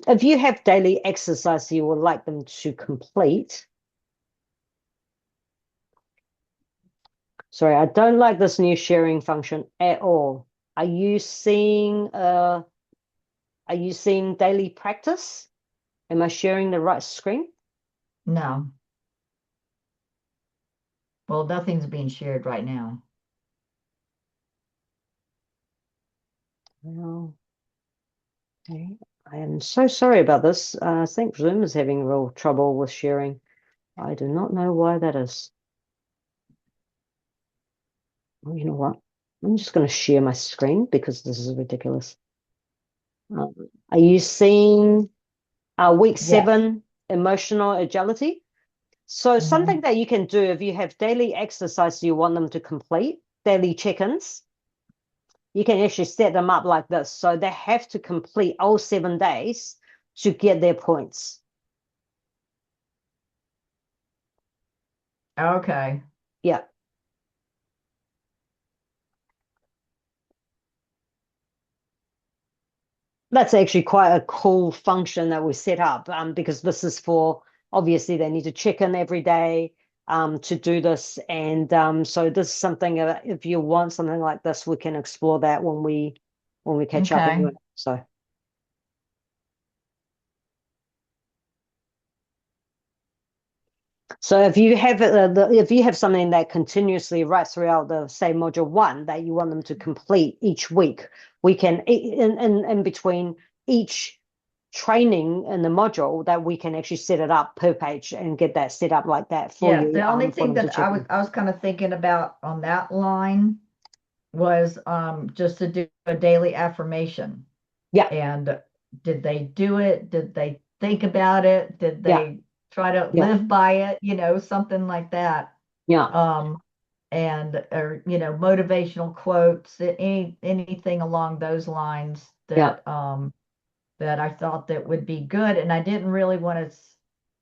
If you have daily exercise you would like them to complete. Sorry, I don't like this new sharing function at all. Are you seeing Are you seeing daily practice? Am I sharing the right screen? No. Well, nothing's being shared right now. Well, okay. I am so sorry about this. I think Zoom is having real trouble with sharing. I do not know why that is. Oh, you know what? I'm just going to share my screen because this is ridiculous. Are you seeing week Yes. 7 emotional agility? So something Mhm. that you can do if you have daily exercise you want them to complete, daily check-ins, you can actually set them up like this. So they have to complete all 7 days to get their points. Okay. Yeah. That's actually quite a cool function that we set up because this is for, obviously they need to check in every day to do this. And so this is something, if you want something like this, we can explore that when we catch up Okay. anyway. So. So if you have if you have something that continuously right throughout the say module 1 that you want them to complete each week, we can in between each training in the module that we can actually set it up per page and get that set up like that for Yeah, you the only for thing them to that check in. I was kind of thinking about on that line was just to do a daily affirmation. Yeah, And did they do it? Did they think about it? Did yeah, they try to yeah, live by it? Something like that. yeah, Um, and or motivational quotes, anything along those lines yeah. that I thought that would be good. And I didn't really want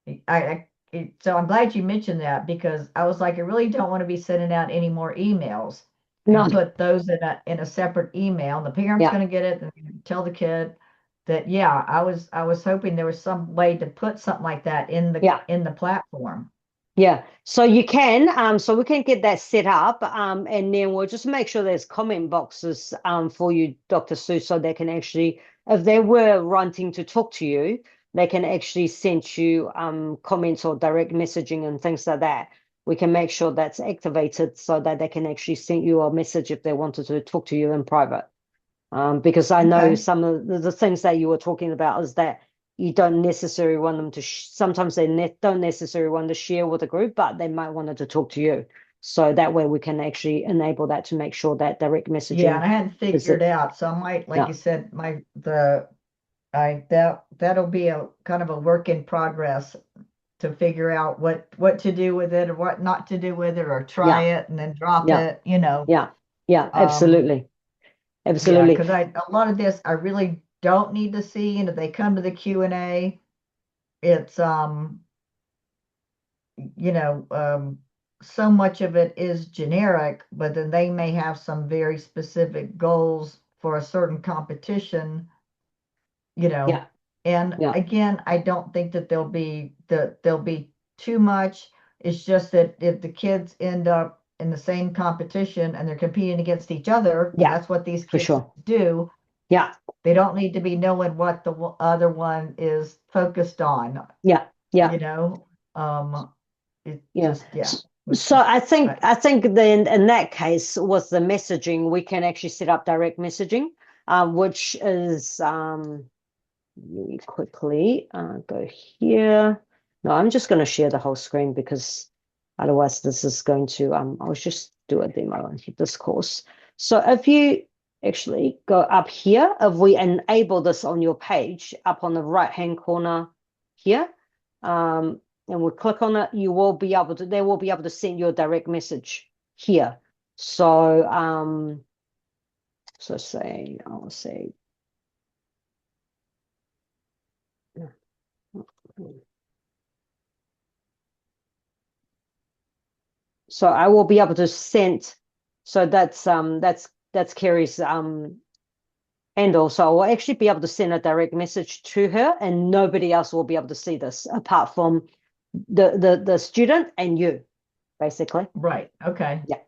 to, so I'm glad you mentioned that because I was like, I really don't want to be sending out any more emails No, and put those in a separate email. And the parent's yeah, going to get it and tell the kid that, yeah, I was hoping there was some way to put something like that yeah. in the platform. Yeah, so you can, so we can get that set up, and then we'll just make sure there's comment boxes, for you, Dr. Sue, so they can actually, if they were wanting to talk to you, they can actually send you, comments or direct messaging and things like that. We can make sure that's activated so that they can actually send you a message if they wanted to talk to you in private. Because I know Okay. some of the things that you were talking about is that you don't necessarily want them to, sometimes they don't necessarily want to share with a group, but they might want to talk to you. So that way we can actually enable that to make sure that direct Yeah, messaging and I hadn't is figured it. out. So I might, like Yeah. you said, that'll be a kind of a work in progress to figure out what to do with it or what not to do with it or try Yeah. it and then drop Yeah. it. Yeah. Yeah. Um, Absolutely. yeah, Absolutely. because a lot of this I really don't need to see. And if they come to the Q&A, it's you know, so much of it is generic, but then they may have some very specific goals for a certain competition, you know. Yeah. And Yeah. again, I don't think that there'll be too much. It's just that if the kids end up in the same competition and they're competing against each other, because Yeah. that's what these For kids sure. do, Yeah. they don't need to be knowing what the other one is focused on, Yeah. Yeah. you know. It Yeah. just yeah. So I think But then in that case with the messaging, we can actually set up direct messaging, which is let me quickly go here. No, I'm just going to share the whole screen because otherwise this is going to I'll just do a demo on this course. So if you actually go up here, if we enable this on your page up on the right hand corner here, and we click on it, you will be able to, they will be able to send you a direct message here. So so say I'll say so I will be able to send, so that's Kerry's handle. So I will actually be able to send a direct message to her and nobody else will be able to see this apart from the student and you, basically. right, okay. Yeah.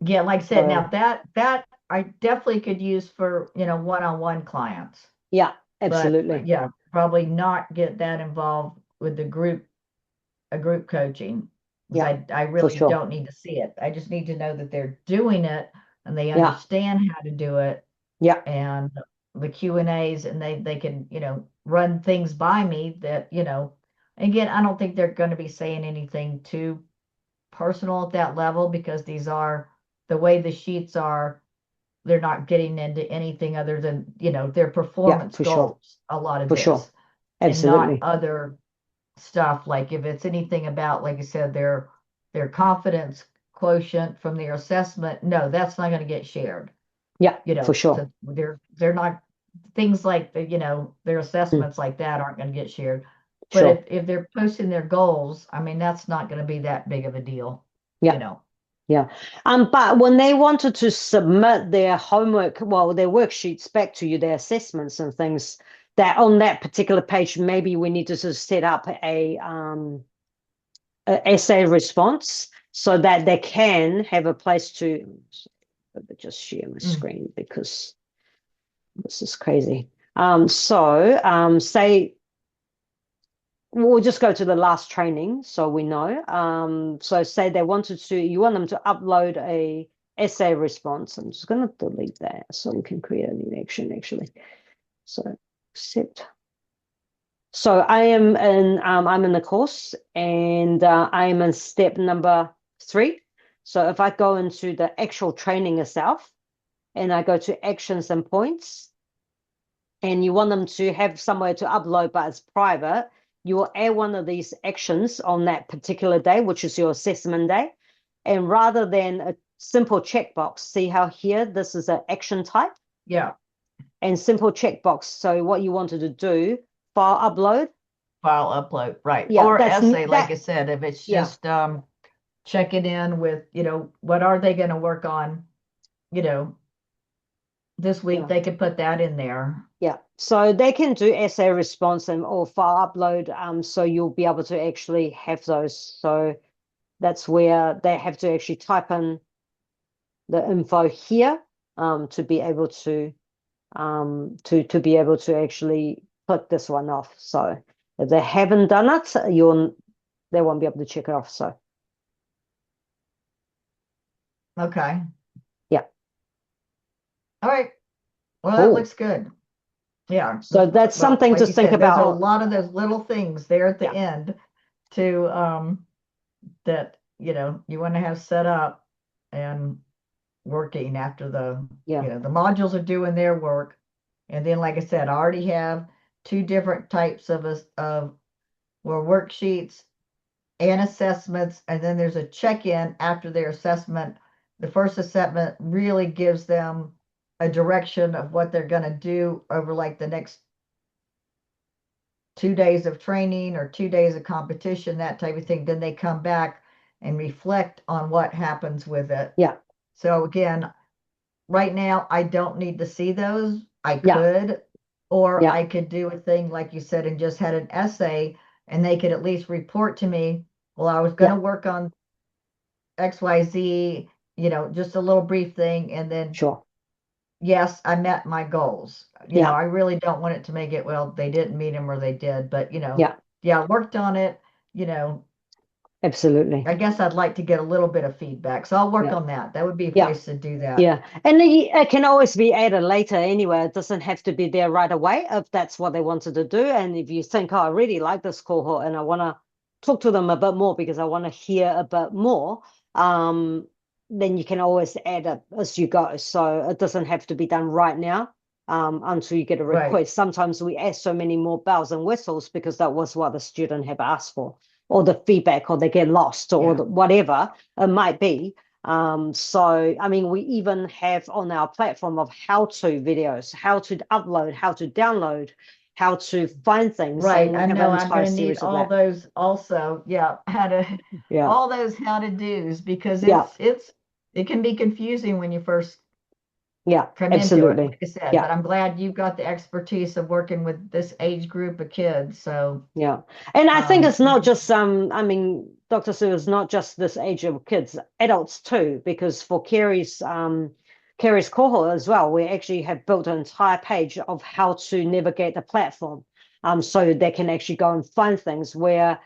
Yeah, like I said, now So that I definitely could use for, one-on-one clients. Yeah, But absolutely. yeah, probably not get that involved with a group coaching. Because Yeah, I for really sure. don't need to see it. I just need to know that they're doing it and they Yeah, understand how to do it, yeah, and the Q&As, and they can, run things by me that, again, I don't think they're going to be saying anything too personal at that level, because these are the way the sheets are. They're not getting into anything other than, their yeah, performance for sure. goals, a lot of For sure. this, and not Absolutely. other stuff. Like if it's anything about, like I said, their confidence quotient from their assessment, no, that's not going to get shared. Yeah, for sure. So they're not, things like their Mm, assessments like that aren't going to get shared. But sure. if they're posting their goals, I mean, that's not going to be that big of a deal, Yeah. Yeah. But when they wanted to submit their homework, well, their worksheets back to you, their assessments and things, that on that particular page, maybe we need to sort of set up a essay response so that they can have a place to just share my Mm, screen because this is crazy. Say we'll just go to the last training so we know. So say they wanted to, you want them to upload a essay response. I'm just going to delete that so we can create a new action actually. So accept. So I'm in the course, and I am in step number 3. So if I go into the actual training itself and I go to actions and points, and you want them to have somewhere to upload, but it's private, you will add one of these actions on that particular day, which is your assessment day. And rather than a simple checkbox, see how here this is an action type yeah, and simple checkbox. So what you wanted to do, file upload. file upload, right. Yeah, Or that's essay, like that. I said, if it's Yeah, just check it in with, what are they going to work on, you know, this week, yeah. they could put that in there. Yeah, so they can do essay response and or file upload. So you'll be able to actually have those. So that's where they have to actually type in the info here to be able to be able to actually click this one off. So if they haven't done it, they won't be able to check it off. So Okay. yeah, All right. Well, that cool. looks good. Yeah. So that's Well, something like to you think said, there's a about. lot of those little things there at the Yeah, end to that, you want to have set up and working after yeah, the modules are doing their work. And then, like I said, I already have 2 different types of us of where worksheets and assessments, and then there's a check-in after their assessment. The first assessment really gives them a direction of what they're going to do over like the next 2 days of training or 2 days of competition, that type of thing. Then they come back and reflect on what happens with it. yeah, So again, right now, I don't need to see those. I yeah, could, or yeah, I could do a thing like you said and just had an essay, and they could at least report to me, well, I was going yeah. to work on XYZ, just a little brief thing. And then, Sure. yes, I met my goals. Yeah, I really don't want it to make it, well, they didn't meet them or they did, but, yeah, yeah, I worked on it. You know, absolutely. I guess I'd like to get a little bit of feedback. So I'll work Yeah, on that. That would be a yeah. place to do that. Yeah, and it can always be added later anyway. It doesn't have to be there right away if that's what they wanted to do. And if you think, oh, I really like this cohort and I want to talk to them a bit more because I want to hear a bit more, um, then you can always add it as you go. So it doesn't have to be done right now, until you get a Right. request. Sometimes we ask so many more bells and whistles because that was what the student have asked for, or the feedback, or they get lost, or Yeah. whatever it might be. So, I mean, we even have on our platform of how-to videos, how to upload, how to download, how to find things, Right. and we I have an know I'm entire going to need series of all that. those also. Yeah. Yeah, All those how to do's, because yeah, it can be confusing when you first yeah, come into it, absolutely. like I said, Yeah, but I'm glad you've got the expertise of working with this age group of kids. So, yeah. And I think it's you not can, just I mean, Dr. Sue is not just this age of kids, adults too, because for Kerry's cohort as well, we actually have built an entire page of how to navigate the platform, so they can actually go and find things where,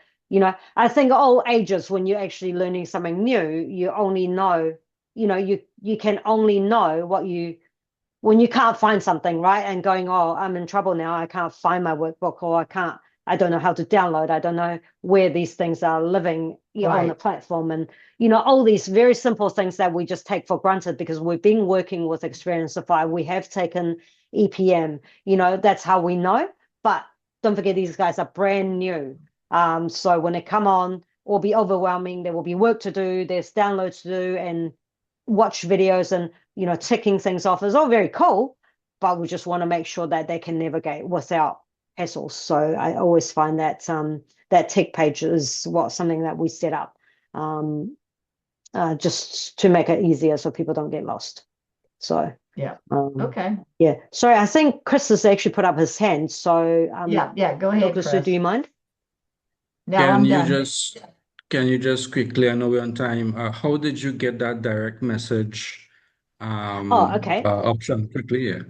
I think all ages, when you're actually learning something new, you only know, you can only know when you can't find something, right? And going, oh, I'm in trouble now. I can't find my workbook, or I don't know how to download. I don't know where these things are living on the platform. And, all these very simple things that we just take for granted because we've been working with Experienceify. We have taken EPM, that's how we know. But don't forget, these guys are brand new. So when they come on, it will be overwhelming. There will be work to do. There's downloads to do and watch videos and, ticking things off is all very cool, but we just want to make sure that they can navigate without hassles. So I always find that that tech page is something that we set up just to make it easier so people don't get lost. So Yeah. Okay. Yeah. Sorry, I think Chris has actually put up his hand. So yeah, go ahead, Dr. Sue, Chris. do you mind? No, Can I'm you done. just quickly, I know we're on time, how did you get that direct message Okay. option quickly? Yeah.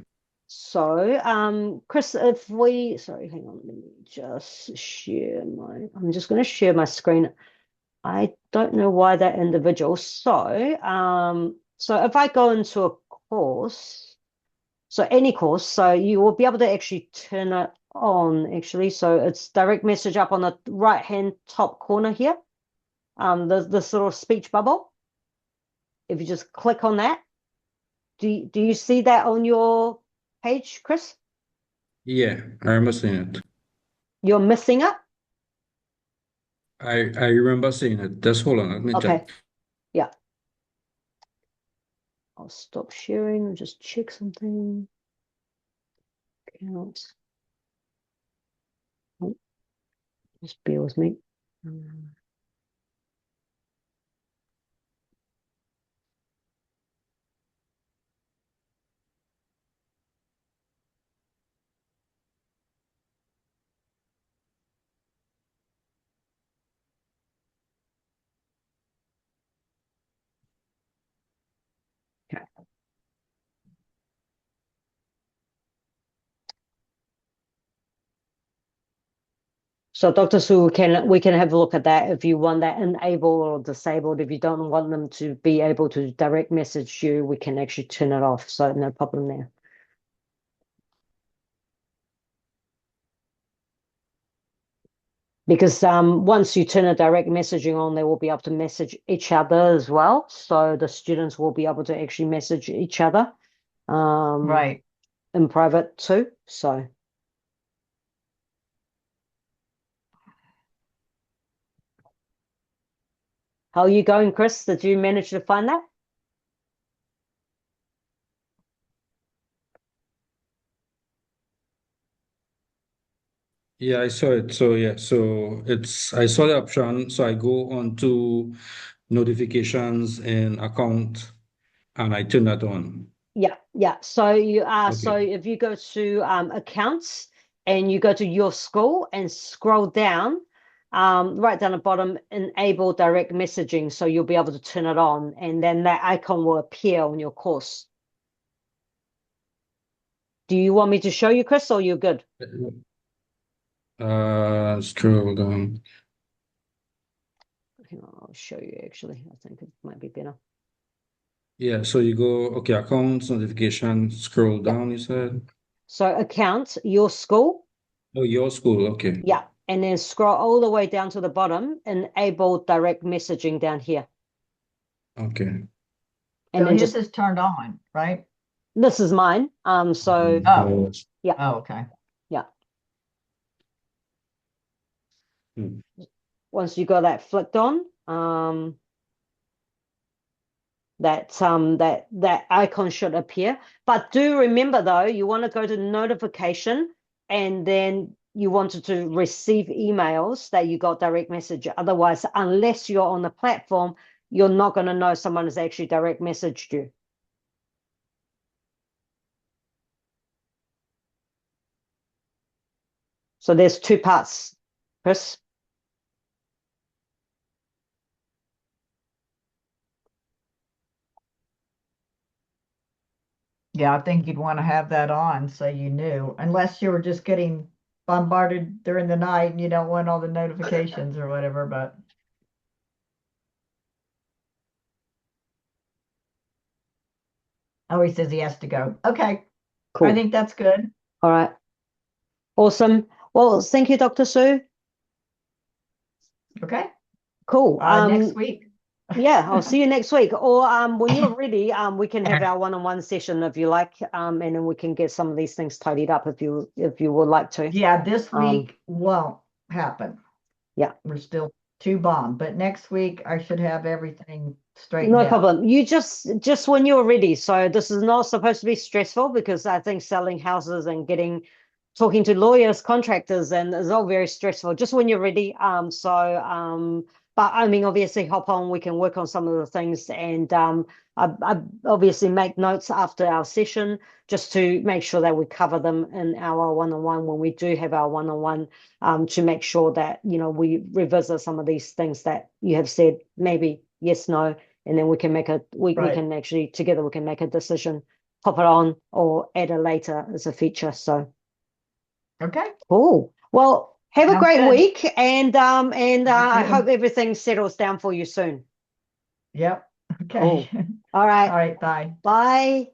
So, Chris, sorry, hang on, let me just I'm just going to share my screen. I don't know why that individual. So if I go into a course, so any course, so you will be able to actually turn it on, actually. So it's direct message up on the right-hand top corner here. There's this little speech bubble. If you just click on that, do you see that on your page, Chris? Yeah, I remember seeing it. You're missing it? I remember seeing it. Just hold on, let me Okay. check. Yeah. I'll stop sharing and just check something. Count. Oh, just bear with me. Okay. So Dr. Sue, we can have a look at that if you want that enabled or disabled. If you don't want them to be able to direct message you, we can actually turn it off. So no problem there. Because once you turn a direct messaging on, they will be able to message each other as well. So the students will be able to actually message each other Right. in private too. So how are you going, Chris? Did you manage to find that? Yeah, I saw it. So yeah, so I saw the option. So I go on to notifications and account and I turn that on. Yeah. So so Okay. if you go to accounts and you go to your school and scroll down, right down the bottom, enable direct messaging. So you'll be able to turn it on, and then that icon will appear on your course. Do you want me to show you, Chris, or you're good? Scroll down. Hang on, I'll show you actually. I think it might be better. Yeah, so you go, okay, accounts, notification, scroll Yeah. down, you said. So account, your school. Oh, your school, okay. Yeah. And then scroll all the way down to the bottom, enable direct messaging down here. Okay. And So then his just, is turned on, right? this is mine. So Oh. yeah. Oh, okay. Yeah. Hmm. Once you got that flicked on, that icon should appear. But do remember though, you want to go to notification and then you wanted to receive emails that you got direct message. Otherwise, unless you're on the platform, you're not going to know someone has actually direct messaged you. So there's two parts, Chris. Yeah, I think you'd want to have that on so you knew, unless you were just getting bombarded during the night and you don't want all the notifications or whatever, but oh, he says he has to go. Okay, I Cool. think that's good. All right. Awesome. Well, thank you, Dr. Sue. Okay, Cool. next week. Yeah, I'll see you next week. Or when you're ready, we can have our one-on-one session if you like, and then we can get some of these things tidied up if you would like to. Yeah, this Um, week won't happen. Yeah. We're still too bombed, but next week I should have everything straightened No out. problem. You just when you're ready. So this is not supposed to be stressful because I think selling houses and talking to lawyers, contractors, and it's all very stressful. Just when you're ready. But I mean, obviously, hop on. We can work on some of the things, and I obviously make notes after our session just to make sure that we cover them in our one-on-one when we do have our one-on-one, to make sure that we revisit some of these things that you have said, maybe yes, no, and then we can make we Right. can actually together we can make a decision, pop it on or add it later as a feature. So Okay, cool. Well, have a sounds great good. week, and I too. hope everything settles down for you soon. Yep. Okay. Cool. All right. All right, bye. Bye.